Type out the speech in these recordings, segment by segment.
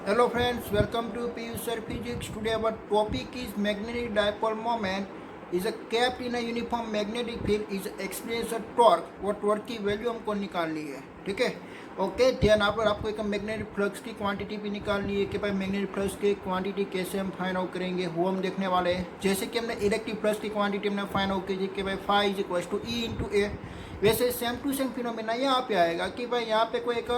Hello friends, welcome to PU Sir Physics. Today our topic is magnetic dipole moment is a kept in a uniform magnetic field is experience a torque और torque की value हमको निकालनी है। ठीक है, okay. ध्यान आप आपको एक मैग्नेटिक फ्लक्स की क्वांटिटी भी निकालनी है कि भाई मैग्नेटिक फ्लक्स की क्वांटिटी कैसे हम फाइंड आउट करेंगे वो हम देखने वाले हैं। जैसे कि हमने इलेक्ट्रिक फ्लक्स की क्वांटिटी हमने फाइंड आउट की कि भाई phi is equal to E into A. वैसे सेम टू सेम फिनोमेना यहाँ पे आएगा कि भाई यहाँ पे कोई एक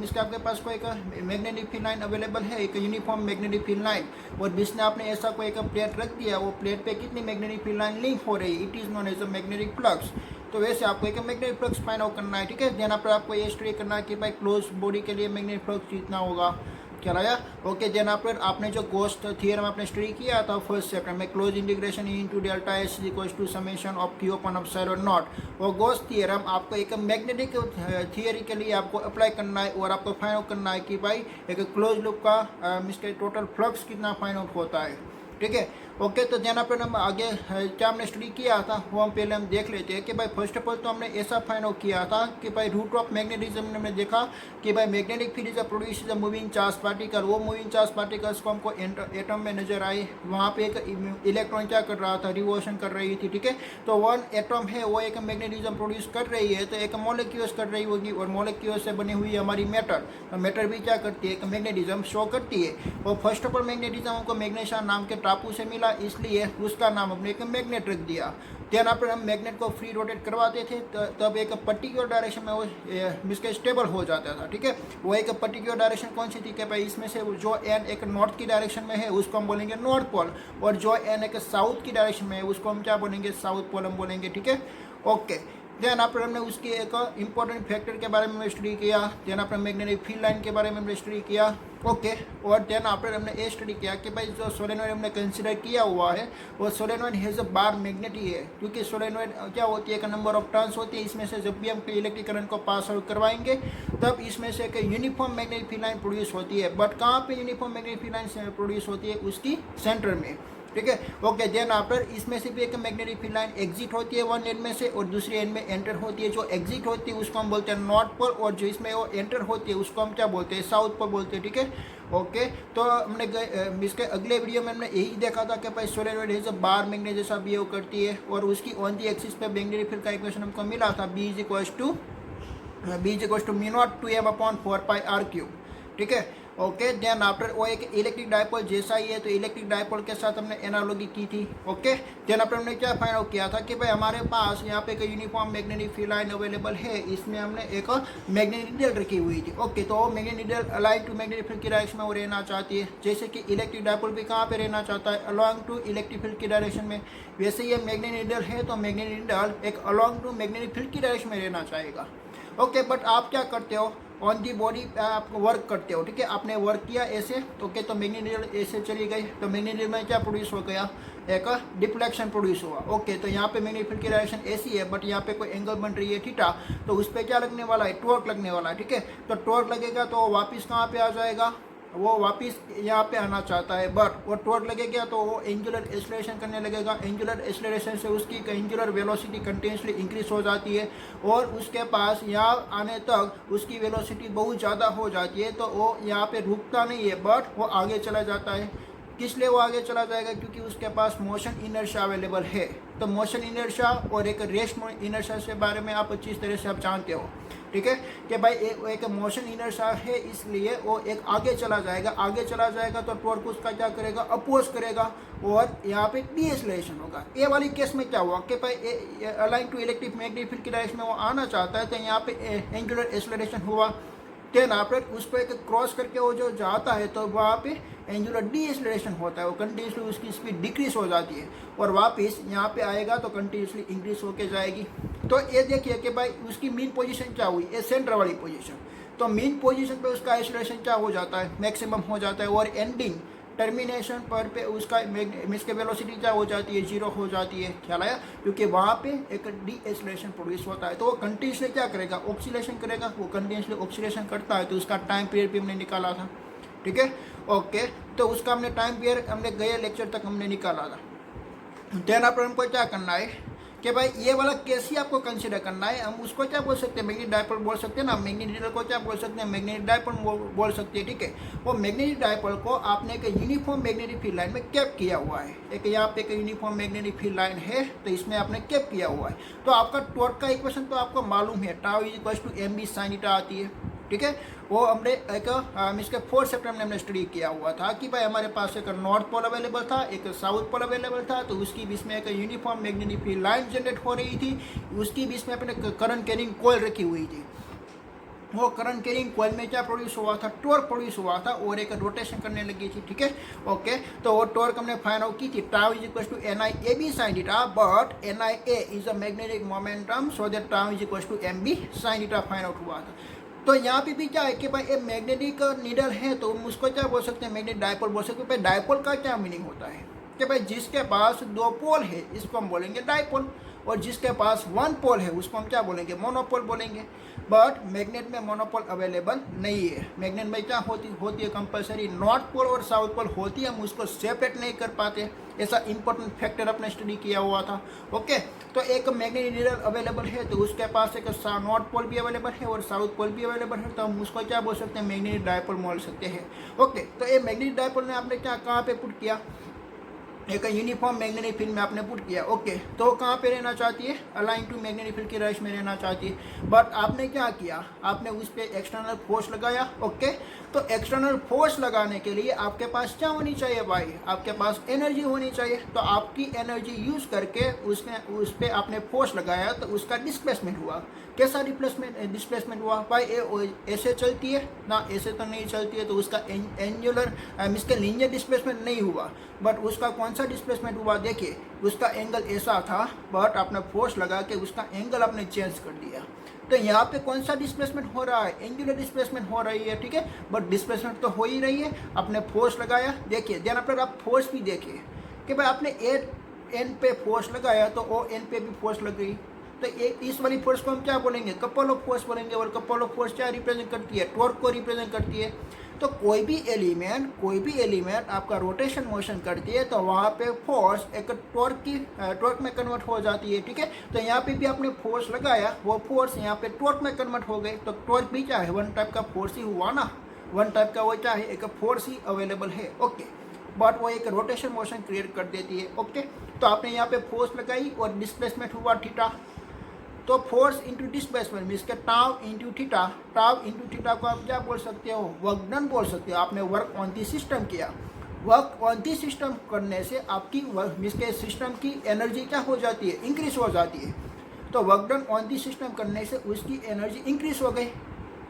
इसके आपके पास कोई एक मैग्नेटिक फील्ड लाइन अवेलेबल है, एक यूनिफॉर्म मैग्नेटिक फील्ड लाइन, और बीच में आपने ऐसा कोई एक प्लेट रख दिया, वो प्लेट पे कितनी मैग्नेटिक फील्ड लाइन लिंक हो रही है, it is known as a magnetic flux. तो वैसे आपको एक मैग्नेटिक फ्लक्स फाइंड आउट करना है। ठीक है, देन पर आपको ये स्टडी करना है कि भाई क्लोज बॉडी के लिए मैग्नेटिक फ्लक्स कितना होगा। क्या आया? ओके। देन आपने जो गोस्ट थियरम आपने स्टडी किया था फर्स्ट चैप्टर में, close integration into delta S equals to summation of Q upon epsilon naught, वो गोस्ट थियरम आपको एक मैग्नेटिक थियरी के लिए आपको अप्लाई करना है और आपको फाइंड आउट करना है कि भाई एक क्लोज लूप का मिसके टोटल फ्लक्स कितना फाइंड आउट होता है। ठीक है, ओके। तो ध्यान पर हम आगे क्या हमने स्टडी किया था वो हम पहले हम देख लेते हैं कि भाई फर्स्ट ऑफ ऑल तो हमने ऐसा फाइंड आउट किया था कि भाई रूट ऑफ मैग्नेटिज्म में हमने देखा कि भाई magnetic field is produce the moving charge particle. वो मूविंग चार्ज पार्टिकल्स को हमको एटम में नजर आए, वहाँ पे एक इलेक्ट्रॉन क्या कर रहा था, रिवोल्यूशन कर रही थी। ठीक है, तो वन एटम है वो एक मैग्नेटिज्म प्रोड्यूस कर रही है, तो एक मॉलिक्यूल्स कर रही होगी और मॉलिक्यूल्स से बनी हुई हमारी मैटर, तो मैटर भी क्या करती है, एक मैग्नेटिज्म शो करती है। और फर्स्ट ऑफ ऑल मैग्नेटिज्म हमको मैग्नेशिया नाम के टापू से मिला, इसलिए उसका नाम हमने एक मैग्नेट रख दिया। देन पर हम मैग्नेट को फ्री रोटेट करवाते थे तब एक पर्टिकुलर डायरेक्शन में वो इसके स्टेबल हो जाता था। ठीक है, वो एक पर्टिकुलर डायरेक्शन कौन सी थी कि भाई इसमें से जो एन एक नॉर्थ की डायरेक्शन में है उसको हम बोलेंगे नॉर्थ पोल, और जो एन एक साउथ की डायरेक्शन में है उसको हम क्या बोलेंगे, साउथ पोल हम बोलेंगे। ठीक है, ओके। देन आपने हमने उसकी एक इंपॉर्टेंट फैक्टर के बारे में स्टडी किया, देन आपने मैग्नेटिक फील्ड लाइन के बारे में हमने स्टडी किया। ओके, और देन आपने हमने ये स्टडी किया कि भाई जो सोलेनॉइड हमने कंसीडर किया हुआ है वो solenoid has a bar magnet ही है, क्योंकि सोलेनॉइड क्या होती है, एक नंबर ऑफ टर्न्स होती है, इसमें से जब भी हम इलेक्ट्रिक करंट को पास आउट करवाएंगे तब इसमें से एक uniform magnetic field line produce होती है। बट कहाँ पे uniform magnetic field line produce होती है, उसकी सेंटर में। ठीक है, ओके। देन आफ्टर इसमें से भी एक मैग्नेटिक फील्ड लाइन एग्जिट होती है वन एंड में से और दूसरी एंड में एंटर होती है। जो एग्जिट होती है उसको हम बोलते हैं नॉर्थ पोल, और जो इसमें वो एंटर होती है उसको हम क्या बोलते हैं, साउथ पोल बोलते हैं। ठीक है, ओके। तो हमने इसके अगले वीडियो में हमने यही देखा था कि भाई सोलेनॉइड है जो बार मैग्नेट जैसा बिहेव करती है, और उसकी ऑन दी एक्सिस पे मैग्नेटिक फील्ड का इक्वेशन हमको मिला था, B is equals to mu naught 2m upon 4πr³। ठीक है, ओके। देन आफ्टर वो एक इलेक्ट्रिक डायपोल जैसा ही है, तो इलेक्ट्रिक डायपोल के साथ हमने एनालॉजी की थी। ओके, देन आफ्टर हमने क्या फाइंड आउट किया था कि भाई हमारे पास यहाँ पे एक uniform magnetic field line available है, इसमें हमने एक मैग्नेटिक नीडल रखी हुई थी। ओके, तो वो magnetic needle align to magnetic field की डायरेक्शन में वो रहना चाहती है, जैसे कि इलेक्ट्रिक डायपोल भी कहाँ पे रहना चाहता है, अलॉन्ग टू इलेक्ट्रिक फील्ड की डायरेक्शन में। वैसे ये मैग्नेटिक नीडल है तो मैग्नेटिक नीडल एक अलॉन्ग टू मैग्नेटिक फील्ड की डायरेक्शन में रहना चाहेगा। ओके, बट आप क्या करते हो, ऑन दी बॉडी आप वर्क करते हो। ठीक है, आपने वर्क किया ऐसे, ओके, तो मैग्नेटिक नीडल ऐसे चली गई, तो मैग्नेटिक नीडल में क्या प्रोड्यूस हो गया, एक डिफ्लेक्शन प्रोड्यूस हुआ। ओके, तो यहाँ पे मैग्नेटिक फील्ड की डायरेक्शन ऐसी है, बट यहाँ पे कोई एंगल बन रही है थीटा, तो उस पर क्या लगने वाला है, टॉर्क लगने वाला है। ठीक है, तो टॉर्क लगेगा तो वापस कहाँ पे आ जाएगा, वो वापस यहाँ पे आना चाहता है, बट वो टॉर्क लगेगा तो वो एंगुलर एक्सेलरेशन करने लगेगा। एंगुलर एक्सेलरेशन से उसकी एंगुलर वेलोसिटी कंटिन्यूसली इंक्रीज हो जाती है, और उसके पास यहाँ आने तक उसकी वेलोसिटी बहुत ज़्यादा हो जाती है, तो वो यहाँ पे रुकता नहीं है, बट वो आगे चला जाता है। किस लिए वो आगे चला जाएगा, क्योंकि उसके पास मोशन इनर्शिया अवेलेबल है। तो मोशन इनर्शिया और एक रेस्ट इनर्शिया के बारे में आप अच्छी तरह से आप जानते हो। ठीक है, कि भाई एक मोशन इनर्शिया है, इसलिए वो एक आगे चला जाएगा, आगे चला जाएगा तो टॉर्क उसका क्या करेगा, अपोज करेगा, और यहाँ पे डीएक्सेलरेशन होगा। ए वाली केस में क्या हुआ कि भाई align to electric magnetic field की डायरेक्शन में वो आना चाहता है, तो यहाँ पे एंगुलर एक्सेलरेशन हुआ। देन आफ्टर उस पर एक क्रॉस करके वो जो जाता है तो वहाँ पे एंगुलर डीएक्सेलरेशन होता है, वो कंटिन्यूसली उसकी स्पीड डिक्रीज हो जाती है, और वापस यहाँ पे आएगा तो कंटिन्यूसली इंक्रीज होके जाएगी। तो ये देखिए कि भाई उसकी मीन पोजीशन क्या हुई, ये सेंटर वाली पोजीशन, तो मीन पोजीशन पे उसका एक्सेलरेशन क्या हो जाता है, मैक्सिमम हो जाता है, और एंडिंग टर्मिनेशन पर पे उसका इसके वेलोसिटी क्या हो जाती है, जीरो हो जाती है। ख्याल आया, क्योंकि वहाँ पे एक डीएक्सेलरेशन प्रोड्यूस होता है, तो वो कंटिन्यूसली क्या करेगा, ऑक्सीलेशन करेगा, वो कंटिन्यूसली ऑक्सीलेशन करता है, तो उसका टाइम पीरियड भी हमने निकाला था। ठीक है, ओके, तो उसका हमने टाइम पीरियड हमने गए लेक्चर तक हमने निकाला था। देन पर हमको क्या करना है कि भाई ये वाला केस ही आपको कंसिडर करना है। हम उसको क्या बोल सकते हैं, मैग्नेटिक डायपोल बोल सकते हैं ना। मैग्नेटिक नीडल को क्या बोल सकते हैं, मैग्नेटिक डायपोल बोल सकते हैं, ठीक है। वो मैग्नेटिक डायपोल को आपने एक यूनिफॉर्म मैग्नेटिक फील्ड लाइन में कैप किया हुआ है। एक यहाँ पे एक यूनिफॉर्म मैग्नेटिक फील्ड लाइन है, तो इसमें आपने कैप किया हुआ है। तो आपका टॉर्क का इक्वेशन तो आपको मालूम है, tau is equal to M B sine theta आती है, ठीक है। वो हमने एक इसके 4 सितंबर में हमने स्टडी किया हुआ था कि भाई हमारे पास एक नॉर्थ पोल अवेलेबल था, एक साउथ पोल अवेलेबल था, तो उसकी बीच में एक uniform magnetic field line generate हो रही थी। उसकी बीच में अपने करंट कैरिंग कॉइल रखी हुई थी। वो करंट कैरिंग कॉइल में क्या प्रोड्यूस हुआ था, टॉर्क प्रोड्यूस हुआ था और एक रोटेशन करने लगी थी, ठीक है। ओके, तो वो टॉर्क हमने फाइंड आउट की थी, tau is equal to N I A B sine theta, but N I A is a magnetic momentum, so that tau is equal to M B sine theta find out हुआ था। तो यहाँ पे भी क्या है कि भाई ये मैग्नेटिक नीडल है, तो हम उसको क्या बोल सकते हैं, मैग्नेटिक डायपोल बोल सकते हैं। भाई डायपोल का क्या मीनिंग होता है कि भाई जिसके पास 2 पोल है इसको हम बोलेंगे डायपोल, और जिसके पास 1 पोल है उसको हम क्या बोलेंगे, मोनोपोल बोलेंगे। बट मैग्नेट में मोनोपोल अवेलेबल नहीं है। मैग्नेट में क्या होती है कंपलसरी नॉर्थ पोल और साउथ पोल होती है, हम उसको सेपरेट नहीं कर पाते। ऐसा इंपॉर्टेंट फैक्टर अपने स्टडी किया हुआ था। ओके, तो एक मैग्नेटिक नीडल अवेलेबल है, तो उसके पास एक नॉर्थ पोल भी अवेलेबल है और साउथ पोल भी अवेलेबल है, तो हम उसको क्या बोल सकते हैं, मैग्नेटिक डायपोल बोल सकते हैं। ओके, तो ये मैग्नेटिक डायपोल ने आपने क्या कहाँ पे पुट किया, एक यूनिफॉर्म मैग्नेटिक फील्ड में आपने पुट किया। ओके, तो कहाँ पे रहना चाहती है, अलाइन टू मैग्नेटिक फील्ड की रेश में रहना चाहती है। बट आपने क्या किया, आपने उस पर एक्सटर्नल फोर्स लगाया। ओके, तो एक्सटर्नल फोर्स लगाने के लिए आपके पास क्या होनी चाहिए भाई, आपके पास एनर्जी होनी चाहिए। तो आपकी एनर्जी यूज करके उस पर आपने फोर्स लगाया, तो उसका डिस्प्लेसमेंट हुआ। कैसा डिस्प्लेसमेंट हुआ भाई, ऐसे चलती है ना, ऐसे तो नहीं चलती है, तो उसका एंगुलर इसके लीनियर डिस्प्लेसमेंट नहीं हुआ, बट उसका कौन सा डिस्प्लेसमेंट हुआ, देखिए उसका एंगल ऐसा था, बट आपने फोर्स लगा के उसका एंगल आपने चेंज कर दिया। तो यहाँ पे कौन सा डिस्प्लेसमेंट हो रहा है, एंगुलर डिस्प्लेसमेंट हो रही है, ठीक है। बट डिस्प्लेसमेंट तो हो ही रही है, आपने फोर्स लगाया। देखिए देन पर आप फोर्स भी देखिए कि भाई आपने एन पे फोर्स लगाया, तो ओ एन पे भी फोर्स लग गई। तो ये इस वाली फोर्स को हम क्या बोलेंगे, कपल ऑफ फोर्स बोलेंगे। और कपल ऑफ फोर्स क्या रिप्रेजेंट करती है, टॉर्क को रिप्रेजेंट करती है। तो कोई भी एलिमेंट आपका रोटेशन मोशन करती है, तो वहाँ पे फोर्स एक टॉर्क में कन्वर्ट हो जाती है, ठीक है। तो यहाँ पे भी आपने फोर्स लगाया, वो फोर्स यहाँ पे टॉर्क में कन्वर्ट हो गए। तो टॉर्क भी क्या है, वन टाइप का फोर्स ही हुआ ना, वन टाइप का वो क्या है, एक फोर्स ही अवेलेबल है। ओके, बट वो एक रोटेशन मोशन क्रिएट कर देती है। ओके, तो आपने यहाँ पे फोर्स लगाई और डिस्प्लेसमेंट हुआ थीटा। तो फोर्स इंटू डिस्प्लेसमेंट मीन्स के टाउ इंटू थीटा को आप क्या बोल सकते हो, वर्क डन बोल सकते हो। आपने वर्क ऑन दी सिस्टम किया। वर्क ऑन दी सिस्टम करने से आपकी मीन्स के सिस्टम की एनर्जी क्या हो जाती है, इंक्रीज हो जाती है। तो work done on the system करने से उसकी एनर्जी इंक्रीज हो गई।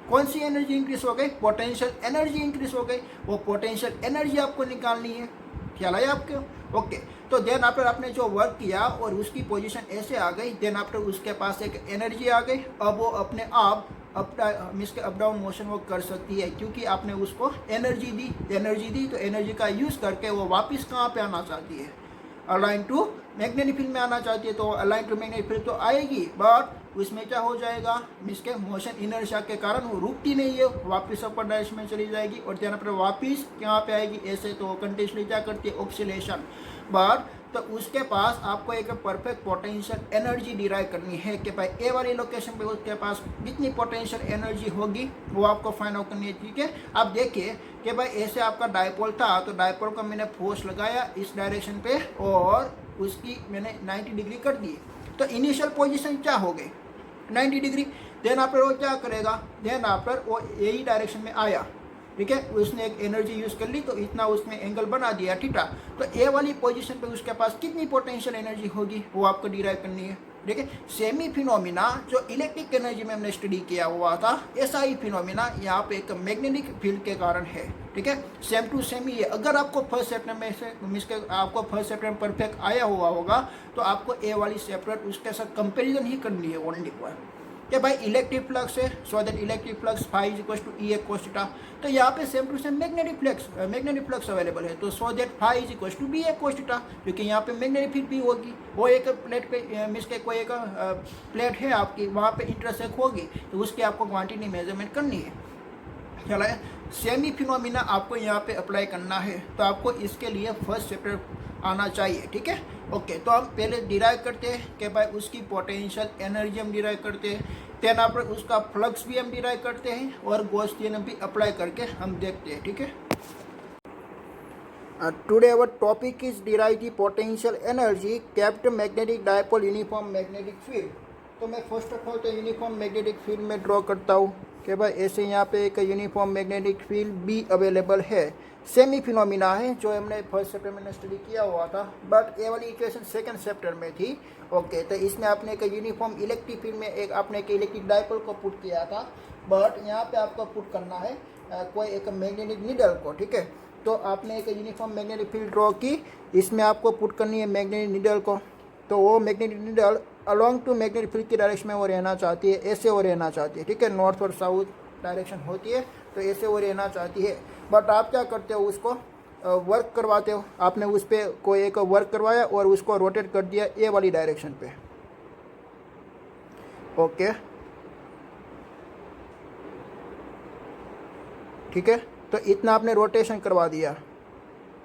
कौन सी एनर्जी इंक्रीज हो गई, पोटेंशियल एनर्जी इंक्रीज हो गई। वो पोटेंशियल एनर्जी आपको निकालनी है, ख्याल आया आपको। ओके, तो देन आफ्टर आपने जो वर्क किया और उसकी पोजीशन ऐसे आ गई, देन आफ्टर उसके पास एक एनर्जी आ गई। अब वो अपने आप अप डाउन मोशन वो कर सकती है, क्योंकि आपने उसको एनर्जी दी। तो एनर्जी का यूज़ करके वो वापस कहाँ पे आना चाहती है, अलाइन टू मैग्नेटिक फील्ड में आना चाहती है। तो अलाइन टू मैग्नेटिक फील्ड तो आएगी, बट उसमें क्या हो जाएगा, मीन्स के मोशन इनर्शिया के कारण वो रुकती नहीं है, वापस अपर डायरेक्शन में चली जाएगी और देन पर वापस यहाँ पे आएगी ऐसे। तो कंटिन्यूसली क्या करती है, ऑक्सीलेशन। बट तो उसके पास आपको एक परफेक्ट पोटेंशियल एनर्जी डिराइव करनी है कि भाई ए वाली लोकेशन पे उसके पास कितनी पोटेंशियल एनर्जी होगी, वो आपको फाइंड आउट करनी है, ठीक है। आप देखिए कि भाई ऐसे आपका डायपोल था, तो डायपोल को मैंने फोर्स लगाया इस डायरेक्शन पे और उसकी मैंने 90 डिग्री कर दी। तो इनिशियल पोजीशन क्या हो गई, 90 डिग्री। देन आफ्टर वो क्या करेगा, देन आफ्टर वो यही डायरेक्शन में आया, ठीक है। उसने एक एनर्जी यूज़ कर ली, तो इतना उसने एंगल बना दिया थीटा। तो ए वाली पोजीशन पे उसके पास कितनी पोटेंशियल एनर्जी होगी, वो आपको डिराइव करनी है, ठीक है। सेमी फिनोमिना जो इलेक्ट्रिक एनर्जी में हमने स्टडी किया हुआ था, ऐसा ही फिनोमिना यहाँ पे एक मैग्नेटिक फील्ड के कारण है, ठीक है। सेम टू सेम ही है। अगर आपको फर्स्ट सेप्टेम्बर में से मीन्स के आपको फर्स्ट सेप्टेम्बर परफेक्ट आया हुआ होगा, तो आपको ए वाली सेपरेट उसके साथ कंपेरिजन ही करनी है ओनली वन कि भाई इलेक्ट्रिक फ्लक्स है, so that electric flux phi is equal to E A cos theta. तो यहाँ पे same to same magnetic flux available है, तो so that phi is equal to B A cos theta, क्योंकि यहाँ पे मैग्नेटिक फील्ड भी होगी। वो एक प्लेट पे मीन्स के कोई एक प्लेट है आपकी, वहाँ पे इंटरसेक्ट होगी, तो उसकी आपको क्वांटिटी मेजरमेंट करनी है, चला है। सेमी फिनोमिना आपको यहाँ पे अप्लाई करना है, तो आपको इसके लिए फर्स्ट चैप्टर आना चाहिए, ठीक है। ओके, तो हम पहले डिराइव करते हैं कि भाई उसकी पोटेंशियल एनर्जी हम डिराइव करते हैं, देन आप उसका फ्लक्स भी हम डिराइव करते हैं और गॉस थियरम भी अप्लाई करके हम देखते हैं, ठीक है। Today our topic is derive the potential energy kept magnetic dipole uniform magnetic field. तो मैं फर्स्ट ऑफ ऑल तो यूनिफॉर्म मैग्नेटिक फील्ड में ड्रॉ करता हूँ कि भाई ऐसे यहाँ पे एक uniform magnetic field B available है, सेमी फिनोमिना है, जो हमने फर्स्ट चैप्टर में स्टडी किया हुआ था, बट ये वाली इक्वेशन सेकंड चैप्टर में थी। ओके, तो इसमें आपने एक यूनिफॉर्म इलेक्ट्रिक फील्ड में एक आपने एक इलेक्ट्रिक डायपोल को पुट किया था, बट यहाँ पे आपको पुट करना है कोई एक मैग्नेटिक नीडल को, ठीक है। तो आपने एक यूनिफॉर्म मैग्नेटिक फील्ड ड्रॉ की, इसमें आपको पुट करनी है मैग्नेटिक नीडल को, तो वो magnetic needle along to magnetic field की डायरेक्शन में वो रहना चाहती है, ऐसे वो रहना चाहती है, ठीक है। नॉर्थ और साउथ डायरेक्शन होती है, तो ऐसे वो रहना चाहती है। बट आप क्या करते हो, उसको वर्क करवाते हो, आपने उस पर कोई एक वर्क करवाया और उसको रोटेट कर दिया ए वाली डायरेक्शन पे। ओके, ठीक है, तो इतना आपने रोटेशन करवा दिया,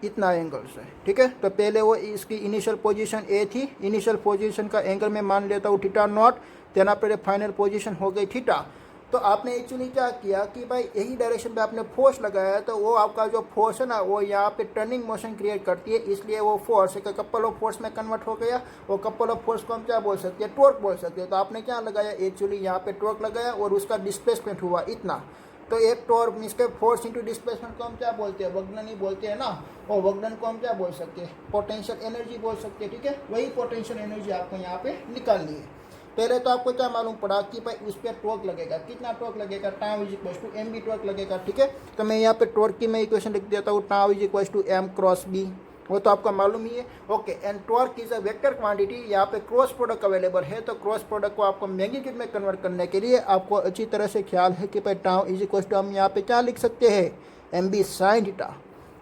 इतना एंगल से, ठीक है। तो पहले वो इसकी इनिशियल पोजीशन ए थी, इनिशियल पोजीशन का एंगल मैं मान लेता हूँ थीटा नॉट, देना पहले फाइनल पोजीशन हो गई थीटा। तो आपने एक्चुअली क्या किया कि भाई यही डायरेक्शन पे आपने फोर्स लगाया है, तो वो आपका जो फोर्स है ना वो यहाँ पे टर्निंग मोशन क्रिएट करती है, इसलिए वो फोर्स एक कपल ऑफ फोर्स में कन्वर्ट हो गया। वो कपल ऑफ फोर्स को हम क्या बोल सकते हैं, टॉर्क बोल सकते हैं। तो आपने क्या लगाया, एक्चुअली यहाँ पे टॉर्क लगाया और उसका डिस्प्लेसमेंट हुआ इतना। तो एक टॉर्क मीन्स के फोर्स इंटू डिस्प्लेसमेंट को हम क्या बोलते हैं, वग्नन ही बोलते हैं ना, और वग्नन को हम क्या बोल सकते हैं, पोटेंशियल एनर्जी बोल सकते हैं, ठीक है। वही पोटेंशियल एनर्जी आपको यहाँ पे निकालनी है। पहले तो आपको क्या मालूम पड़ा कि भाई उस पर टॉर्क लगेगा, कितना टॉर्क लगेगा, tau is equal to M B torque लगेगा, ठीक है। तो मैं यहाँ पे टॉर्क की मैं इक्वेशन लिख देता हूँ, tau is equal to M cross B, वो तो आपका मालूम ही है। Okay, and torque is a vector quantity, यहाँ पे क्रॉस प्रोडक्ट अवेलेबल है, तो क्रॉस प्रोडक्ट को आपको मैग्नीट्यूड में कन्वर्ट करने के लिए आपको अच्छी तरह से ख्याल है कि भाई टाउ इज इक्वल टू हम यहाँ पे क्या लिख सकते हैं, एम बी साइन थीटा,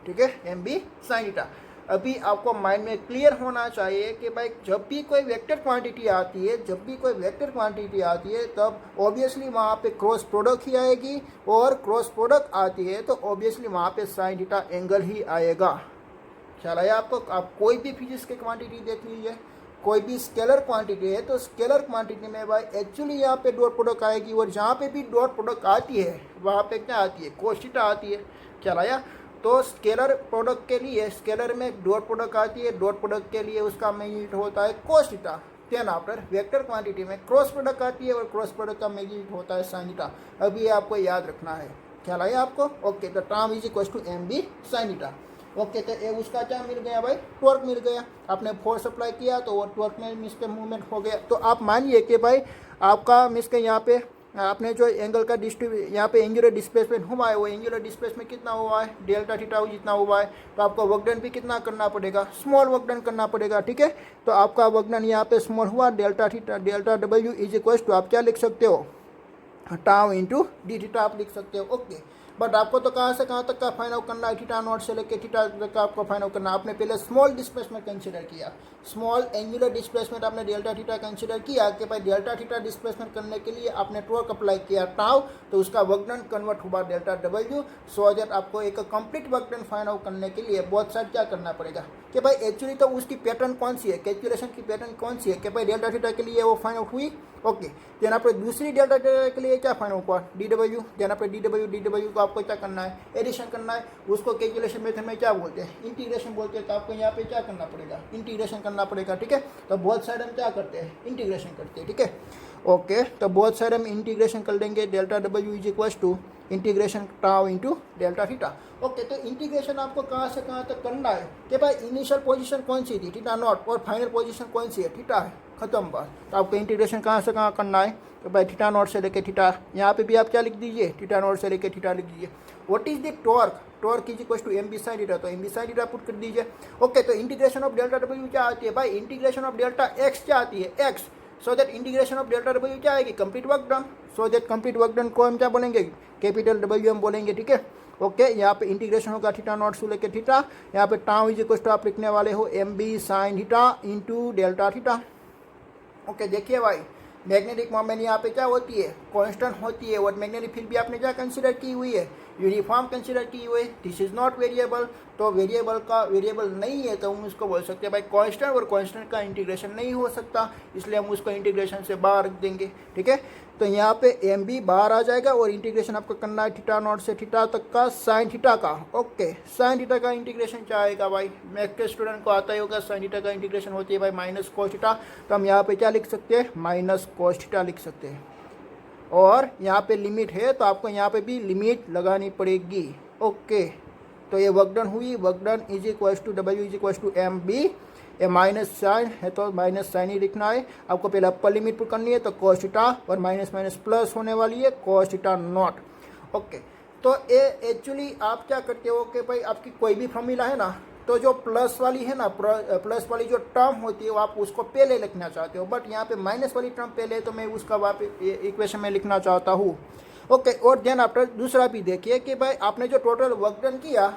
ठीक है, एम बी साइन थीटा। अभी आपको माइंड में क्लियर होना चाहिए कि भाई जब भी कोई वेक्टर क्वांटिटी आती है, जब भी कोई वेक्टर क्वांटिटी आती है, तब ऑब्वियसली वहाँ पे क्रॉस प्रोडक्ट ही आएगी, और क्रॉस प्रोडक्ट आती है तो ऑब्वियसली वहाँ पे साइन थीटा एंगल ही आएगा। ख्याल आया आपको। आप कोई भी फिजिक्स की क्वांटिटी देख लीजिए, कोई भी स्केलर क्वांटिटी है, तो स्केलर क्वांटिटी में भाई एक्चुअली यहाँ पे डॉट प्रोडक्ट आएगी, और जहाँ पे भी डॉट प्रोडक्ट आती है वहाँ पे क्या आती है, cos थीटा आती है। ख्याल आया। तो स्केलर प्रोडक्ट के लिए, स्केलर में डॉट प्रोडक्ट आती है, डॉट प्रोडक्ट के लिए उसका मैग्नीट्यूड होता है cos theta. Then after vector quantity में क्रॉस प्रोडक्ट आती है और क्रॉस प्रोडक्ट का मैग्नीट्यूड होता है साइन थीटा। अभी आपको याद रखना है। ख्याल आया आपको। ओके, तो term is equal to M B sine theta. Okay, तो ये उसका क्या मिल गया भाई, टॉर्क मिल गया। आपने फोर्स अप्लाई किया तो वो टॉर्क में मिस के मूवमेंट हो गया। तो आप मानिए कि भाई आपका मिस के यहाँ पे आपने जो एंगल का यहाँ पे एंगुलर डिस्प्लेसमेंट हुआ है, वो एंगुलर डिस्प्लेसमेंट कितना हुआ है, डेल्टा थीटा जितना हुआ है। तो आपको वक्डन भी कितना करना पड़ेगा, स्मॉल वक्डन करना पड़ेगा, ठीक है। तो आपका वक्डन यहाँ पे स्मॉल हुआ, delta theta, delta W is equal to आप क्या लिख सकते हो, टाउ इंटू डी थीटा आप लिख सकते हो। ओके, बट आपको तो कहाँ से कहाँ तक का फाइंड आउट करना है, थीटा नॉट से लेकर थीटा तक का आपको फाइंड आउट करना है। आपने पहले स्मॉल डिस्प्लेसमेंट कंसीडर किया, स्मॉल एंगुलर डिस्प्लेसमेंट आपने डेल्टा थीटा कंसीडर किया कि भाई डेल्टा थीटा डिस्प्लेसमेंट करने के लिए आपने टॉर्क अप्लाई किया टाउ, तो उसका वर्कडन कन्वर्ट हुआ डेल्टा डब्ल्यू। सो दैट आपको एक कंप्लीट वर्कडन फाइंड आउट करने के लिए बहुत साइड क्या करना पड़ेगा कि भाई एक्चुअली तो उसकी पैटर्न कौन सी है, कैलकुलेशन की पैटर्न कौन सी है कि भाई डेल्टा थीटा के लिए वो फाइंड आउट हुई। ओके, देन आपने दूसरी डेल्टा थीटा के लिए क्या फाइंड आउट हुआ, डी डब्ल्यू। देन आपने डी डब्ल्यू को आपको क्या करना है, एडिशन करना है। उसको कैलकुलेशन मेथड में क्या बोलते हैं, इंटीग्रेशन बोलते हैं। तो आपको यहाँ पे क्या करना पड़ेगा, इंटीग्रेशन करना पड़ेगा, ठीक है। तो बहुत साइड हम क्या करते हैं, इंटीग्रेशन करते हैं, ठीक है। ओके, तो बहुत सारे हम इंटीग्रेशन कर लेंगे, delta W is equal to integration tau into delta theta. Okay, तो इंटीग्रेशन आपको कहाँ से कहाँ तक करना है कि भाई इनिशियल पोजीशन कौन सी थी, थीटा नॉट, और फाइनल पोजीशन कौन सी है, थीटा है, खत्म बात। तो आपको इंटीग्रेशन कहाँ से कहाँ करना है, तो भाई थीटा नॉट से लेके थीटा, यहाँ पे भी आप क्या लिख दीजिए, थीटा नॉट से लेके थीटा लिख दीजिए। What is the torque, torque is equal to M B sine theta, तो M B sine theta put कर दीजिए। ओके, तो इंटीग्रेशन ऑफ डेल्टा डब्ल्यू क्या आती है भाई, इंटीग्रेशन ऑफ डेल्टा एक्स क्या आती है, x. So that integration of delta W क्या आएगी, complete work done. So that complete work done को हम क्या बोलेंगे, कैपिटल डब्ल्यू हम बोलेंगे, ठीक है। ओके, यहाँ पे इंटीग्रेशन होगा थीटा नॉट से लेके थीटा, यहाँ पे टाउ इज इक्वल टू आप लिखने वाले हो M B sine theta into delta theta. Okay, देखिए भाई मैग्नेटिक मोमेंट यहाँ पे क्या होती है, कांस्टेंट होती है, और मैग्नेटिक फील्ड भी आपने क्या कंसीडर की हुई है, यूनिफॉर्म कंसिडर की हुई, दिस इज नॉट वेरिएबल, तो वेरिएबल नहीं है तो हम उसको बोल सकते हैं भाई कांस्टेंट, और कांस्टेंट का इंटीग्रेशन नहीं हो सकता, इसलिए हम उसको इंटीग्रेशन से बाहर रख देंगे। ठीक है, तो यहाँ पे एम बी बाहर आ जाएगा और इंटीग्रेशन आपको करना है थीटा नॉट से थीटा तक का साइन थीटा का। ओके, साइन थीटा का इंटीग्रेशन क्या आएगा भाई, मैथ के स्टूडेंट को आता ही होगा, साइन थीटा का इंटीग्रेशन होती है भाई माइनस कोस थीटा, तो हम यहाँ पे क्या लिख सकते हैं, माइनस कोस थीटा लिख सकते हैं। और यहाँ पे लिमिट है तो आपको यहाँ पे भी लिमिट लगानी पड़ेगी। ओके, तो ये वर्क डन हुई, work done is equal to W is equal to M B, ये माइनस साइन है तो माइनस साइन ही लिखना है, आपको पहले अपर लिमिट पुट करनी है, तो cos थीटा और माइनस माइनस प्लस होने वाली है cos थीटा नॉट। ओके, तो ये एक्चुअली आप क्या करते हो कि भाई आपकी कोई भी फॉर्मूला है ना, तो जो प्लस वाली है ना, प्लस वाली जो टर्म होती है वो आप उसको पहले लिखना चाहते हो, बट यहाँ पे माइनस वाली टर्म पहले है तो मैं उसका वापस इक्वेशन में लिखना चाहता हूँ। ओके, और देन आफ्टर दूसरा भी देखिए कि भाई आपने जो टोटल वर्क डन किया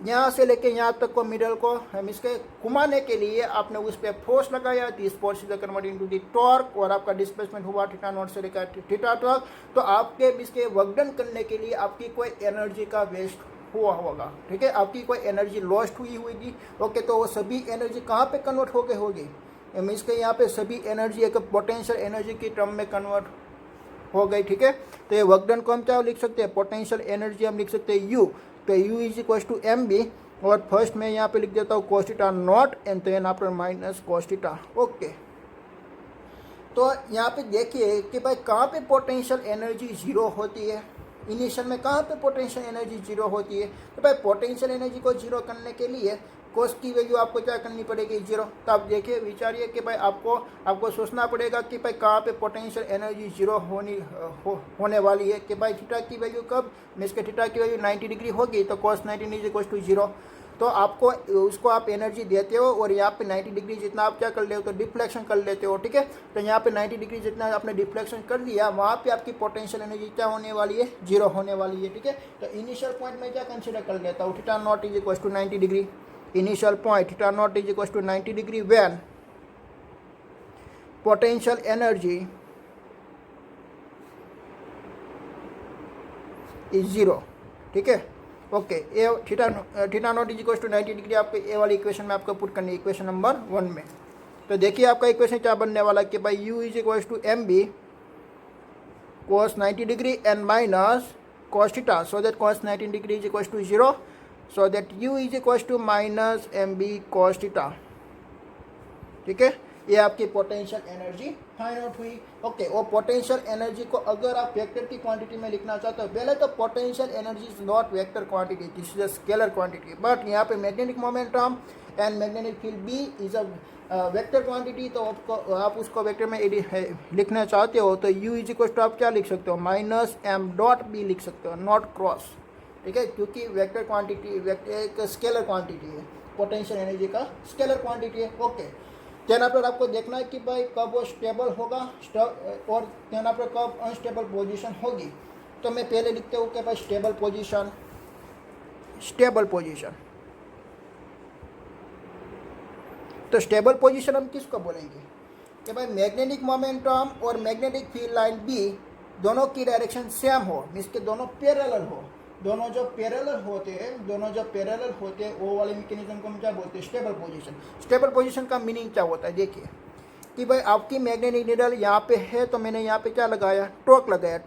यहाँ से लेके यहाँ तक को मिडल को हम इसके घुमाने के लिए आपने उस पर फोर्स लगाया, this force is convert into the torque, और आपका डिस्प्लेसमेंट हुआ थीटा नॉट से लेकर थीटा तक, तो आपके इसके वर्क डन करने के लिए आपकी कोई एनर्जी का वेस्ट हुआ होगा। ठीक है, आपकी कोई एनर्जी लॉस्ट हुई होगी। ओके, तो वो सभी एनर्जी कहाँ पे कन्वर्ट हो गए होगी, मीन्स के यहाँ पे सभी एनर्जी एक पोटेंशियल एनर्जी की टर्म में कन्वर्ट हो गई। ठीक है, तो ये वर्क डन को हम क्या लिख सकते हैं, पोटेंशियल एनर्जी हम लिख सकते हैं यू, तो U is equal to M B, और फर्स्ट में यहाँ पे लिख देता हूँ cos theta naught and then after minus cos theta. Okay, तो यहाँ पे देखिए कि भाई कहाँ पे पोटेंशियल एनर्जी जीरो होती है, इनिशियल में कहाँ पे पोटेंशियल एनर्जी जीरो होती है, तो भाई पोटेंशियल एनर्जी को जीरो करने के लिए कोस की वैल्यू आपको क्या करनी पड़ेगी, जीरो। तो आप देखिए विचारिए कि भाई आपको सोचना पड़ेगा कि भाई कहाँ पे पोटेंशियल एनर्जी जीरो होने वाली है, कि भाई थीटा की वैल्यू कब, मीन्स के थीटा की वैल्यू 90 डिग्री होगी तो cos 90 is equal to zero, तो आपको उसको आप एनर्जी देते हो और यहाँ पे 90 डिग्री जितना आप क्या कर लेते हो, तो डिफ्लेक्शन कर लेते हो। ठीक है, तो यहाँ पे 90 डिग्री जितना आपने डिफ्लेक्शन कर दिया, वहाँ पे आपकी पोटेंशियल एनर्जी क्या होने वाली है, जीरो होने वाली है। ठीक है, तो इनिशियल पॉइंट में क्या कंसिडर कर लेता हूँ, theta naught is equal to 90 degree, initial point theta naught is equal to 90 degree when potential energy is zero। ठीक है, okay, A theta naught is equal to 90 degree आपको ए वाली equation में आपको पुट करनी है, इक्वेशन नंबर 1 में। तो देखिए आपका इक्वेशन क्या बनने वाला है कि भाई U is equal to M B cos 90 degree and minus cos theta, so that cos 90 degree is equal to zero, so that u is equals to minus mb cos theta. ठीक है, ये आपकी पोटेंशियल एनर्जी फाइंड आउट हुई। Okay, और potential energy को अगर आप vector की क्वांटिटी में लिखना चाहते हो, पहले तो potential energy is not vector quantity, this is a scalar quantity, but यहाँ पे magnetic momentum and magnetic field B is a vector quantity, तो आप उसको वेक्टर में लिखना चाहते हो तो u इज इक्वल टू आप क्या लिख सकते हो, माइनस एम डॉट बी लिख सकते हो, नॉट क्रॉस। ठीक है, क्योंकि वेक्टर क्वांटिटी एक स्केलर क्वांटिटी है, पोटेंशियल एनर्जी का स्केलर क्वांटिटी है। ओके, देन आफ्टर आपको देखना है कि भाई कब वो स्टेबल होगा और देन आफ्टर कब अनस्टेबल पोजीशन होगी, तो मैं पहले लिखते हूँ कि भाई स्टेबल पोजीशन, तो स्टेबल पोजीशन हम किसको बोलेंगे कि भाई मैग्नेटिक मोमेंटम और मैग्नेटिक फील्ड लाइन बी दोनों की डायरेक्शन सेम हो, मीन्स के दोनों पैरेलल हो, दोनों जो पैरेलल होते हैं वो वाले मैकेनिज्म को हम क्या बोलते हैं, स्टेबल पोजीशन। स्टेबल पोजीशन का मीनिंग क्या होता है, देखिए कि भाई आपकी मैग्नेटिक नीडल यहाँ पे है, तो मैंने यहाँ पे क्या लगाया, टॉर्क लगाया,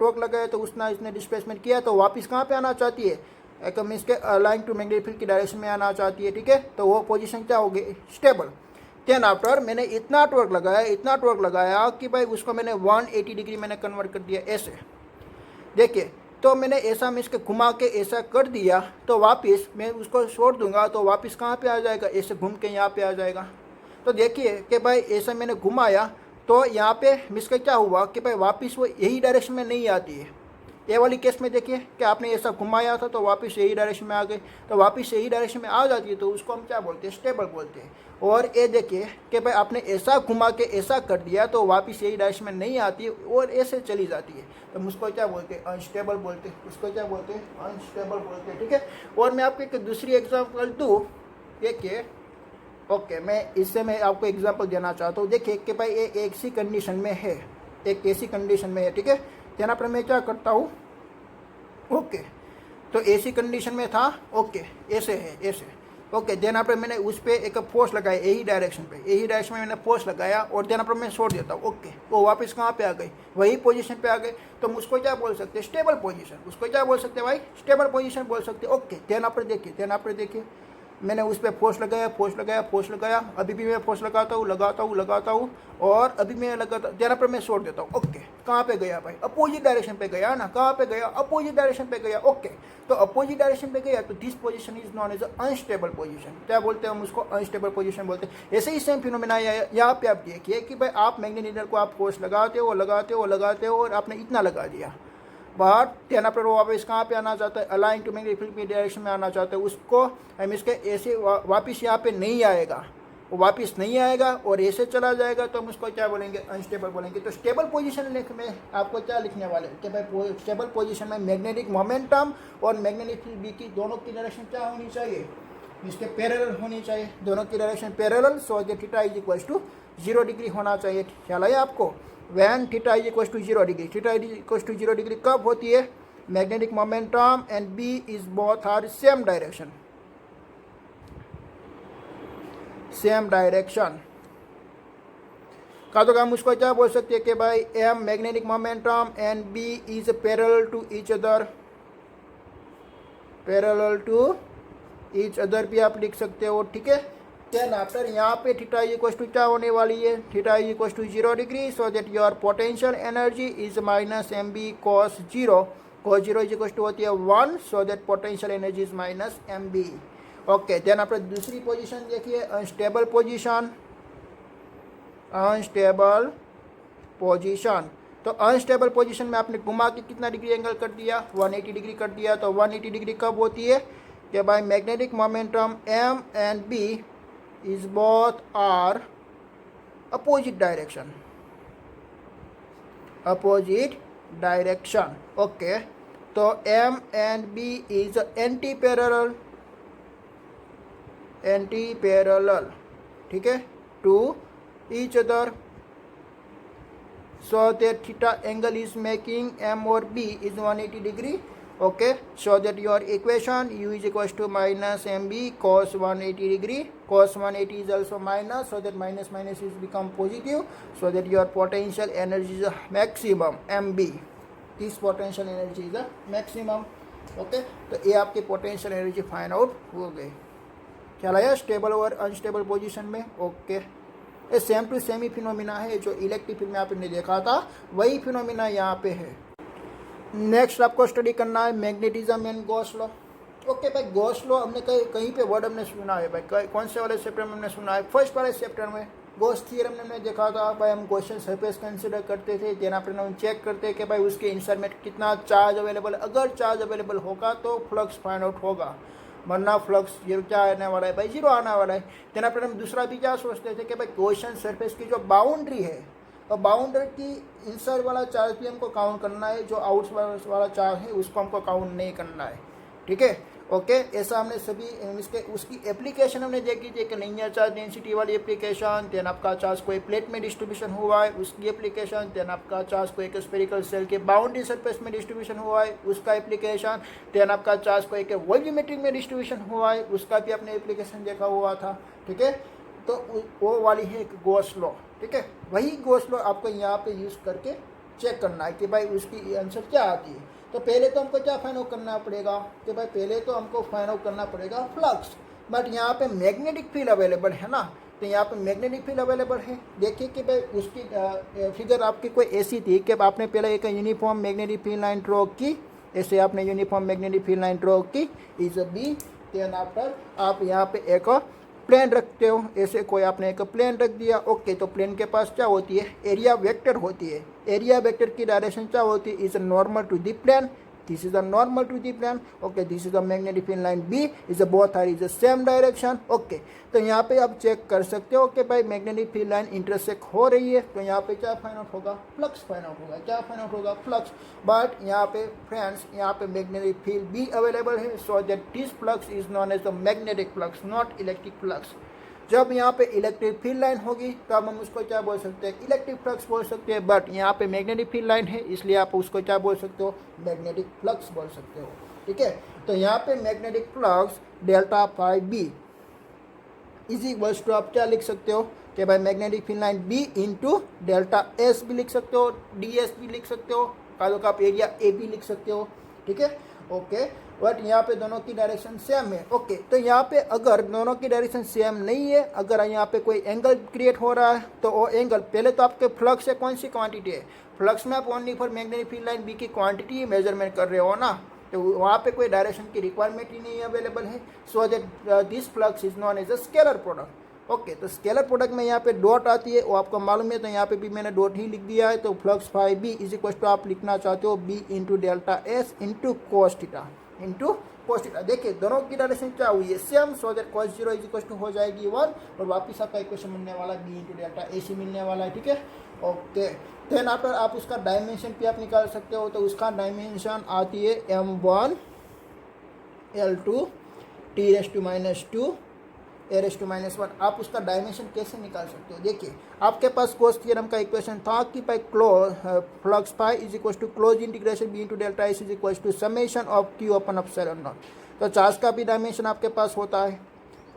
तो इसने डिस्प्लेसमेंट किया, तो वापस कहाँ पे आना चाहती है, एक मीन्स के अलाइन टू मैग्नेटिक फील्ड की डायरेक्शन में आना चाहती है। ठीक है, तो वो पोजीशन क्या होगी, स्टेबल। देन आफ्टर मैंने इतना टॉर्क लगाया कि भाई उसको मैंने 180 डिग्री मैंने कन्वर्ट कर दिया ऐसे। देखिए, तो मैंने ऐसा मीन्स के घुमा के ऐसा कर दिया, तो वापस मैं उसको छोड़ दूंगा तो वापस कहाँ पे आ जाएगा, ऐसे घूम के यहाँ पे आ जाएगा। तो देखिए कि भाई ऐसा मैंने घुमाया तो यहाँ पे मीन्स के क्या हुआ कि भाई वापस वो यही डायरेक्शन में नहीं आती है। ये वाली केस में देखिए कि आपने ऐसा घुमाया था तो वापस यही डायरेक्शन में आ गई, तो वापस यही डायरेक्शन में आ जाती है, तो उसको हम क्या बोलते हैं, स्टेबल बोलते हैं। और ये देखिए कि भाई आपने ऐसा घुमा के ऐसा कर दिया तो वापस यही डायरेक्शन में नहीं आती और ऐसे चली जाती है, तो उसको क्या बोलते हैं, अनस्टेबल बोलते हैं, उसको क्या बोलते हैं, अनस्टेबल बोलते हैं। ठीक है, और मैं आपको एक दूसरी एग्जाम्पल दूँ, देखिए ओके, मैं आपको एग्जाम्पल देना चाहता हूँ। देखिए कि भाई ये एक ऐसी कंडीशन में है, एक ऐसी कंडीशन में है। ठीक है, यहाँ पर मैं क्या करता हूँ, ओके, तो ऐसी कंडीशन में था, ओके ऐसे है ऐसे, ओके। देन आप मैंने उस पर एक फोर्स लगाया यही डायरेक्शन में मैंने फोर्स लगाया और देन आप मैं छोड़ देता हूँ, ओके। वो वापस कहाँ पे आ गई, वही पोजीशन पे आ गई। तो हम उसको क्या बोल सकते हैं, स्टेबल पोजीशन। उसको क्या बोल सकते हैं भाई, स्टेबल पोजीशन बोल सकते हैं, ओके। देन आप देखिए मैंने उस पर फोर्स लगाया, अभी भी मैं फोर्स लगाता हूँ और अभी मैं लगाता, देन पर मैं छोड़ देता हूँ, ओके। कहाँ पे गया भाई, अपोजिट डायरेक्शन पे गया ना, कहाँ पे गया, अपोजिट डायरेक्शन पे गया, ओके। तो अपोजिट डायरेक्शन पे गया तो this position is known as unstable position. क्या बोलते हैं हम उसको, अनस्टेबल पोजीशन बोलते हैं। ऐसे ही सेम फिनोमेना यहाँ पे आप देखिए कि भाई आप मैग्नेट नीडल को आप फोर्स लगाते हो और आपने इतना लगा दिया, बट देन पर वो वापस कहाँ पे आना चाहता है, अलाइन टू मैग्नेटिक फील्ड की डायरेक्शन में आना चाहता है, उसको हम इसके ऐसे वापस यहाँ पे नहीं आएगा, वो वापस नहीं आएगा और ऐसे चला जाएगा, तो हम उसको क्या बोलेंगे, अनस्टेबल बोलेंगे। तो स्टेबल पोजीशन में आपको क्या लिखने वाले कि भाई स्टेबल पोजीशन में मैग्नेटिक मोमेंटम और मैग्नेटिक फील्ड बी की दोनों की डायरेक्शन क्या होनी चाहिए, इसके पैरेलल होनी चाहिए, दोनों की direction parallel, so that theta is equal to 0 degree होना चाहिए। ख्याल है आपको, when theta is equal to 0 degree, theta is equal to 0 degree कब होती है, magnetic momentum and B is both are same direction का। तो हम उसको क्या बोल सकते हैं कि भाई M magnetic momentum and B is parallel to each other भी आप लिख सकते हो, ठीक है। देन आफ्टर यहाँ पे थीटा इक्वल टू क्या होने वाली है, theta equal to 0 degree, so that your potential energy is minus M B cos 0 is equal to होती है 1, so that potential energy is minus M B, okay. Then आपने दूसरी पोजीशन देखिए, unstable position. तो अनस्टेबल पोजीशन में आपने घुमा के कितना डिग्री एंगल कर दिया, 180 डिग्री कर दिया। तो 180 डिग्री कब होती है कि भाई magnetic momentum M and B is both are opposite direction, okay। तो M and B is anti parallel, ठीक है, to each other, so that theta angle is making M or B is 180 degree, okay। So that your equation u is equals to minus mb cos 180 degree, cos 180 is also minus, so that minus is become positive, so that your potential energy is a maximum mb, this potential energy is a maximum, okay। तो ये आपकी potential energy find out हो गई। ख्याल आया stable और unstable position में, okay. ये सेम टू सेम ही फिनोमिना है जो इलेक्ट्रिक फील्ड में आपने देखा था, वही फिनोमिना यहाँ पे है। नेक्स्ट आपको स्टडी करना है magnetism and Gauss law, okay भाई। गॉस लॉ हमने कहीं पे वर्ड हमने सुना है भाई, कौन से वाले चैप्टर में हमने सुना है, फर्स्ट वाले चैप्टर में गॉस थ्योरम हमने देखा था भाई। हम क्वेश्चन सरफेस कंसिडर करते थे, देन आपने हम चेक करते कि भाई उसके आंसर में कितना चार्ज अवेलेबल, अगर चार्ज अवेलेबल होगा तो फ्लक्स फाइंड आउट होगा, वरना फ्लक्स ये क्या आने वाला है भाई, 0 आने वाला है। देन आपने हम दूसरा भी क्या सोचते थे कि भाई क्वेश्चन सरफेस की जो बाउंड्री है, और बाउंड्री की इनसाइड वाला चार्ज भी हमको काउंट करना है, जो आउट वाला चार्ज है उसको हमको काउंट नहीं करना है, ठीक है, ओके। ऐसा हमने सभी इसके उसकी एप्लीकेशन हमने देखी थी कि लीनियर चार्ज डेंसिटी वाली एप्लीकेशन, देन आपका चार्ज कोई प्लेट में डिस्ट्रीब्यूशन हुआ है उसकी एप्लीकेशन, देन आपका चार्ज को एक स्फेरिकल सेल के बाउंड्री सरफेस में डिस्ट्रीब्यूशन हुआ है उसका एप्लीकेशन, देन आपका चार्ज को एक वॉल्यूमेट्रिक में डिस्ट्रीब्यूशन हुआ है उसका भी अपने एप्लीकेशन देखा हुआ था, ठीक है। तो वो वाली है एक गॉस लॉ, ठीक है। वही गॉस लॉ आपको यहाँ पे यूज़ करके चेक करना है कि भाई उसकी आंसर क्या आती है। तो पहले तो हमको क्या फाइंड आउट करना पड़ेगा कि भाई पहले तो हमको फाइंड आउट करना पड़ेगा फ्लक्स, बट यहाँ पे मैग्नेटिक फील्ड अवेलेबल है ना, तो यहाँ पे मैग्नेटिक फील्ड अवेलेबल है। देखिए कि भाई उसकी फिगर आपकी कोई ऐसी थी कि आपने पहले एक uniform magnetic field line draw की, ऐसे आपने uniform magnetic field line draw की is A B, then after आप यहाँ पे एक प्लेन रखते हो, ऐसे कोई आपने एक प्लेन रख दिया, ओके। तो प्लेन के पास क्या होती है, एरिया वेक्टर होती है, एरिया वेक्टर की डायरेक्शन क्या होती है, is normal to the plane, this is the normal to the plane, okay। this is the magnetic field line B is a both are is the same direction, okay। तो यहाँ पे आप check कर सकते हो कि भाई मैग्नेटिक फील्ड लाइन इंटरसेक्ट हो रही है, तो यहाँ पे क्या फाइंड आउट होगा, फ्लक्स फाइंड आउट होगा, क्या फाइंड आउट होगा, फ्लक्स। बट यहाँ पे फ्रेंड्स यहाँ पे मैग्नेटिक फील्ड भी अवेलेबल है, so that this flux is known as the magnetic flux, not electric flux. जब यहाँ पे इलेक्ट्रिक फील्ड लाइन होगी तब हम उसको क्या बोल सकते हैं, इलेक्ट्रिक फ्लक्स बोल सकते हैं, बट यहाँ पे मैग्नेटिक फील्ड लाइन है इसलिए आप उसको क्या बोल सकते हो, मैग्नेटिक फ्लक्स बोल सकते हो, ठीक है। तो यहाँ पे magnetic flux delta phi B is equals to आप क्या लिख सकते हो कि भाई magnetic field line B into delta S भी लिख सकते हो, डी एस भी लिख सकते हो, कालों का आप एरिया ए भी लिख सकते हो, ठीक है। ओके, बट यहाँ पे दोनों की डायरेक्शन सेम है। ओके, तो यहाँ पे अगर दोनों की डायरेक्शन सेम नहीं है, अगर यहाँ पे कोई एंगल क्रिएट हो रहा है तो वो एंगल पहले तो आपके फ्लक्स है, कौन सी क्वांटिटी है फ्लक्स में, आप only for magnetic field line B की क्वांटिटी मेजरमेंट कर रहे हो ना, तो वहाँ पे कोई डायरेक्शन की रिक्वायरमेंट ही नहीं अवेलेबल है। So that this flux is known as a scalar product. Okay, तो स्केलर प्रोडक्ट में यहाँ पे डॉट आती है, वो आपको मालूम है, तो यहाँ पे भी मैंने डॉट ही लिख दिया है। तो flux phi B is equal to आप लिखना चाहते हो B into delta S into cos theta into cos theta. देखिए दोनों की डायरेक्शन क्या हुई है same, so that cos zero is equal to हो जाएगी 1 और वापिस आपका इक्वेशन मिलने वाला बी इंटू डेल्टा एस ही मिलने वाला है, ठीक है। ओके, देन आफ्टर आप उसका डायमेंशन भी आप निकाल सकते हो, तो उसका डायमेंशन आती है m1 L2 T raise to minus 2 A raise to minus 1। आप उसका डायमेंशन कैसे निकाल सकते हो, देखिए आपके पास कोस थ्योरम का इक्वेशन था कि भाई flux phi is equal to close integration B into delta S is equal to summation of Q upon epsilon naught. तो चार्ज का भी डायमेंशन आपके पास होता है,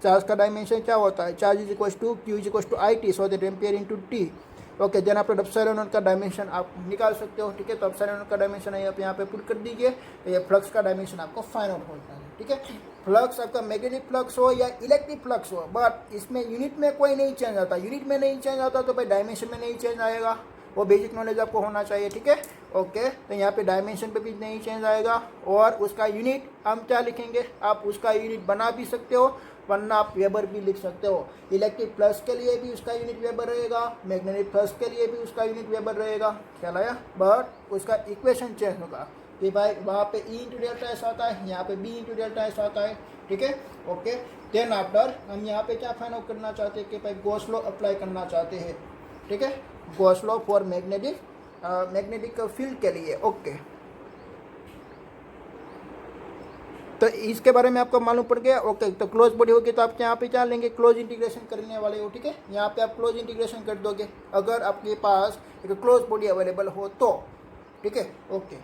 चार्ज का डायमेंशन क्या होता है, charge is equal to Q is equal to I T, so that ampere into T. Okay, then आप एप्सिलॉन नॉट का डायमेंशन आप निकाल सकते हो, ठीक है। तो एप्सिलॉन नॉट का डायमेंशन है आप यहाँ पे पुट कर दीजिए, तो ये फ्लक्स का डायमेंशन आपको फाइंड आउट होता है, ठीक है। फ्लक्स आपका मैग्नेटिक फ्लक्स हो या इलेक्ट्रिक फ्लक्स हो, बट इसमें यूनिट में कोई नहीं चेंज आता, यूनिट में नहीं चेंज आता तो भाई डायमेंशन में नहीं चेंज आएगा, वो बेसिक नॉलेज आपको होना चाहिए, ठीक है। ओके, तो यहाँ पे डायमेंशन पे भी नहीं चेंज आएगा और उसका यूनिट हम क्या लिखेंगे, आप उसका यूनिट बना भी सकते हो वरना आप वेबर भी लिख सकते हो। इलेक्ट्रिक फ्लक्स के लिए भी उसका यूनिट वेबर रहेगा, मैग्नेटिक फ्लक्स के लिए भी उसका यूनिट वेबर रहेगा, ख्याल आया। बट उसका इक्वेशन चेंज होगा कि भाई वहाँ पे ई इंटू डेल्टा एस आता है, यहाँ पे बी इंटू डेल्टा एस आता है, ठीक है। ओके, देन आफ्टर हम यहाँ पे क्या फाइंड आउट करना चाहते हैं कि भाई गॉस लॉ अप्लाई करना चाहते हैं, ठीक है, Gauss law for magnetic field के लिए। ओके, तो इसके बारे में आपको मालूम पड़ गया। ओके, तो क्लोज बॉडी होगी तो आप यहाँ पे क्या लेंगे, क्लोज इंटीग्रेशन करने वाले हो, ठीक है। यहाँ पे आप क्लोज इंटीग्रेशन कर दोगे अगर आपके पास एक क्लोज बॉडी अवेलेबल हो तो, ठीक है। ओके,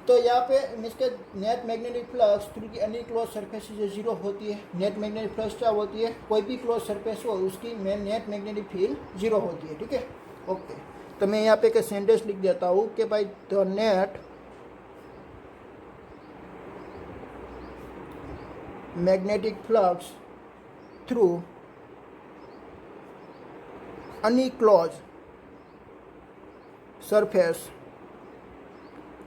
तो यहाँ पे इसके नेट मैग्नेटिक फ्लक्स थ्रू की एनी क्लोज सरफेस जो जीरो होती है, नेट मैग्नेटिक फ्लक्स क्या होती है, कोई भी क्लोज सरफेस हो उसकी नेट मैग्नेटिक फील्ड जीरो होती है, ठीक है। ओके, तो मैं यहाँ पे एक सेंटेंस लिख देता हूँ कि भाई the net magnetic flux through any close surface,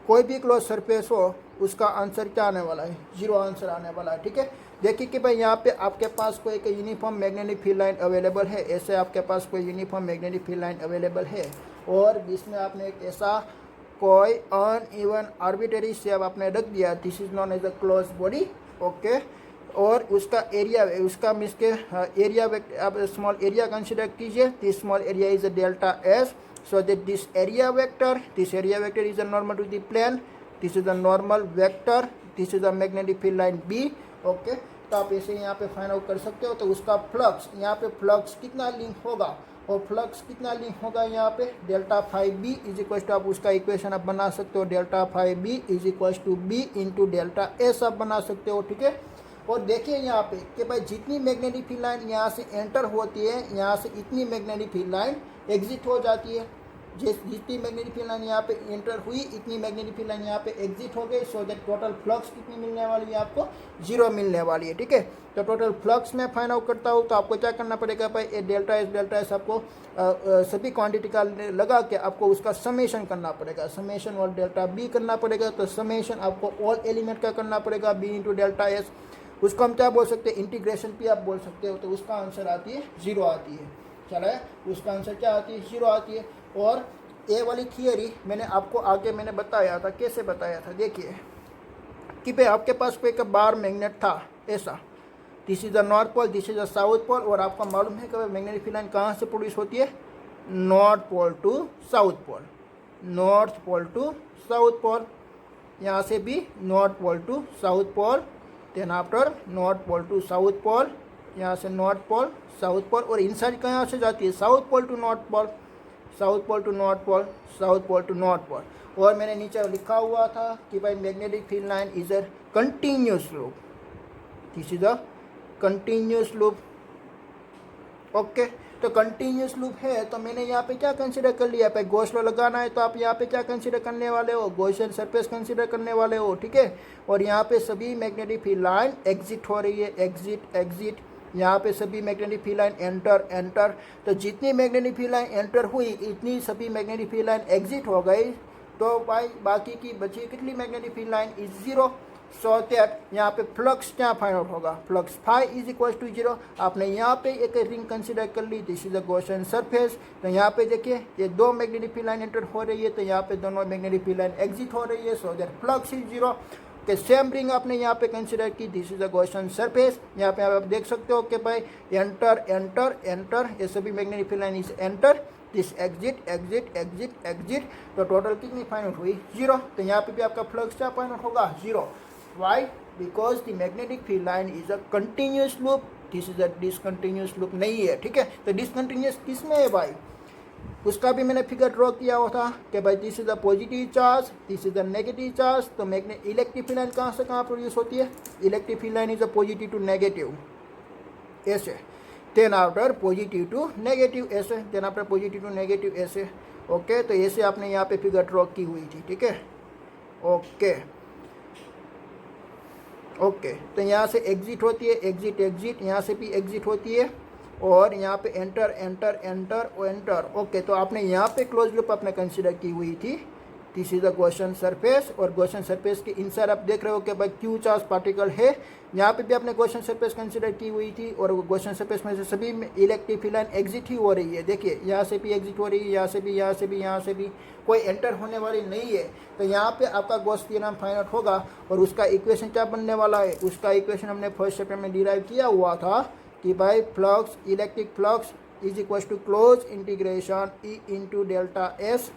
कोई भी क्लोज सरफेस हो उसका आंसर क्या आने वाला है, जीरो आंसर आने वाला है, ठीक है। देखिए कि भाई यहाँ पे आपके पास कोई एक uniform magnetic field line available है, ऐसे आपके पास कोई uniform magnetic field line available है और इसमें आपने एक ऐसा कोई अनइवन आर्बिटरी शेप आपने रख दिया, this is known as a close body. Okay, और उसका एरिया, उसका मीन्स के एरिया आप स्मॉल एरिया कंसिडर कीजिए, this small area is a delta S, so that this area vector is a normal to the plane, this is a normal vector, this is a magnetic field line B। Okay, तो आप ऐसे यहाँ पे find out कर सकते हो। तो उसका फ्लक्स, यहाँ पे फ्लक्स कितना लिंक होगा, और फ्लक्स कितना लिंक होगा यहाँ पे delta phi B is equal to, आप उसका इक्वेशन आप बना सकते हो, delta phi B is equal to B into delta S आप बना सकते हो, ठीक है। और देखिए यहाँ पे कि भाई जितनी मैग्नेटिक फील्ड लाइन यहाँ से एंटर होती है, यहाँ से इतनी मैग्नेटिक फील्ड लाइन एग्जिट हो जाती है, जितनी मैग्नेटिक फील्ड लाइन यहाँ पे एंटर हुई इतनी मैग्नेटिक फील्ड लाइन यहाँ पे एग्जिट हो गई, सो दैट टोटल फ्लक्स कितनी मिलने वाली है, आपको जीरो मिलने वाली है, ठीक है। तो टोटल फ्लक्स में फाइंड आउट करता हूँ तो आपको क्या करना पड़ेगा भाई, ये डेल्टा एस आपको सभी क्वांटिटी का लगा के आपको उसका समेशन करना पड़ेगा, समेशन और डेल्टा बी करना पड़ेगा। तो समेशन आपको ऑल एलिमेंट का करना पड़ेगा बी इंटू डेल्टा एस, उसको हम क्या बोल सकते हैं, इंटीग्रेशन भी आप बोल सकते हो। तो उसका आंसर आती है जीरो आती है, चला है, उसका आंसर क्या आती है, जीरो आती है। और ये वाली थियरी मैंने आपको आगे मैंने बताया था, कैसे बताया था, देखिए कि भाई आपके पास कोई एक बार मैग्नेट था ऐसा, this is the north pole, this is the south pole, और आपको मालूम है कि मैग्नेटिक फील्ड लाइन कहाँ से प्रोड्यूस होती है, north pole to south pole, north pole to south pole, यहाँ से भी north pole to south pole, then after north pole to south pole, यहाँ से नॉर्थ पोल साउथ पोल, और इनसाइड कहाँ से जाती है, south pole to north pole, south pole to north pole, south pole to north pole. और मैंने नीचे लिखा हुआ था कि भाई magnetic field line is continuous loop, this is a continuous loop. Okay, तो कंटिन्यूस लूप है तो मैंने यहाँ पे क्या कंसीडर कर लिया, पे गॉस लॉ लगाना है तो आप यहाँ पे क्या कंसीडर करने वाले हो, गॉसियन सरफेस कंसीडर करने वाले हो, ठीक है। और यहाँ पे सभी मैग्नेटिक फील्ड लाइन एग्जिट हो रही है, एग्जिट एग्जिट, यहाँ पे सभी magnetic field line enter enter, तो जितनी मैग्नेटिक फील्ड लाइन एंटर हुई इतनी सभी मैग्नेटिक फील्ड लाइन एग्जिट हो गई, तो भाई बाकी की बची कितनी magnetic field line is zero. So that यहाँ पे फ्लक्स क्या फाइंड आउट होगा, flux phi is equal to zero. आपने यहाँ पे एक रिंग कंसीडर कर ली, this is a Gaussian surface, तो यहाँ पे देखिए ये दो मैग्नेटिक फील्ड लाइन एंटर हो रही है, तो यहाँ पे दोनों मैग्नेटिक फील्ड लाइन एग्जिट हो रही है, so that flux is zero. के सेम रिंग आपने यहाँ पे कंसीडर की, this is a Gaussian surface, यहाँ पे आप देख सकते हो कि भाई एंटर एंटर एंटर, ये सभी magnetic field line is enter, this exit exit exit exit, तो टोटल कितनी फाइंड आउट हुई, जीरो। तो यहाँ पे भी आपका फ्लक्स क्या फाइंड आउट होगा, zero. Why? Because the magnetic field line is a continuous loop. This is a discontinuous loop नहीं है, ठीक है। तो discontinuous किस में है भाई, उसका भी मैंने फिगर ड्रॉ किया हुआ था कि भाई this is a positive charge, this is a negative charge. तो मैग्नेट इलेक्ट्रिक फील्ड लाइन कहाँ से कहाँ प्रोड्यूस होती है, electric field line is a positive to negative ऐसे, then after positive to negative ऐसे, then after positive to negative ऐसे। Okay, तो ऐसे आपने यहाँ पे फिगर ड्रॉ की हुई थी, ठीक है। ओके ओके, तो यहाँ से एग्जिट होती है, एग्जिट एग्जिट, यहाँ से भी एग्जिट होती है, और यहाँ पे enter enter enter enter. Okay, तो आपने यहाँ पे क्लोज लूप आपने कंसीडर की हुई थी, this is the Gaussian surface, और गॉसियन सरफेस के इनसाइड आप देख रहे हो कि भाई क्यू चार्ज पार्टिकल है, यहाँ पे भी आपने गॉसियन सरफेस कंसीडर की हुई थी, और गॉसियन सरफेस में से सभी इलेक्ट्रिक फील्ड लाइन एग्जिट ही हो रही है। देखिए यहाँ से भी एग्जिट हो रही है, यहाँ से भी, यहाँ से भी, यहाँ से भी, कोई एंटर होने वाली नहीं है। तो यहाँ पे आपका गॉस थ्योरम फाइंड आउट होगा, और उसका इक्वेशन क्या बनने वाला है, उसका इक्वेशन हमने फर्स्ट चैप्टर में डिराइव किया हुआ था कि भाई flux, electric flux is equal to close integration E into delta S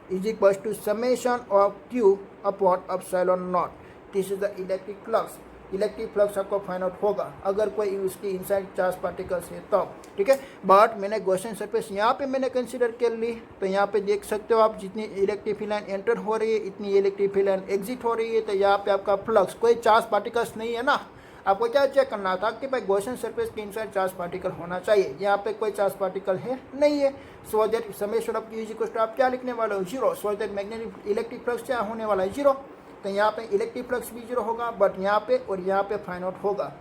is equals to summation of q upon epsilon naught. This is the electric flux. Electric flux आपको find out होगा अगर कोई उसकी इनसाइड चार्ज पार्टिकल्स है तो, ठीक है। But मैंने गॉसियन सरफेस यहाँ पे मैंने कंसीडर कर ली, तो यहाँ पे देख सकते हो आप जितनी इलेक्ट्रिक फील्ड लाइन एंटर हो रही है इतनी इलेक्ट्रिक फील्ड लाइन एग्जिट हो रही है। तो यहाँ पे आपका फ्लक्स, कोई चार्ज पार्टिकल्स नहीं है ना, आपको क्या चेक करना था कि भाई गॉसियन सरफेस के इनसाइड चार्ज पार्टिकल होना चाहिए, यहाँ पे कोई चार्ज पार्टिकल है नहीं है। So that summation of q is equal to आप क्या लिखने वाले हो, zero. So that magnetic electric flux क्या होने वाला है, जीरो। तो यहाँ पे इलेक्ट्रिक फ्लक्स भी जीरो होगा, बट यहाँ पे और यहाँ पे फाइंड आउट होगा।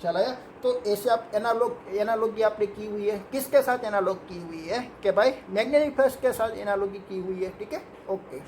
चला है, तो ऐसे आप एनालॉगी आपने की हुई है, किसके साथ एनालॉग की हुई है कि भाई मैग्नेटिक फ्लक्स के साथ एनालॉगी की हुई है, ठीक है। ओके।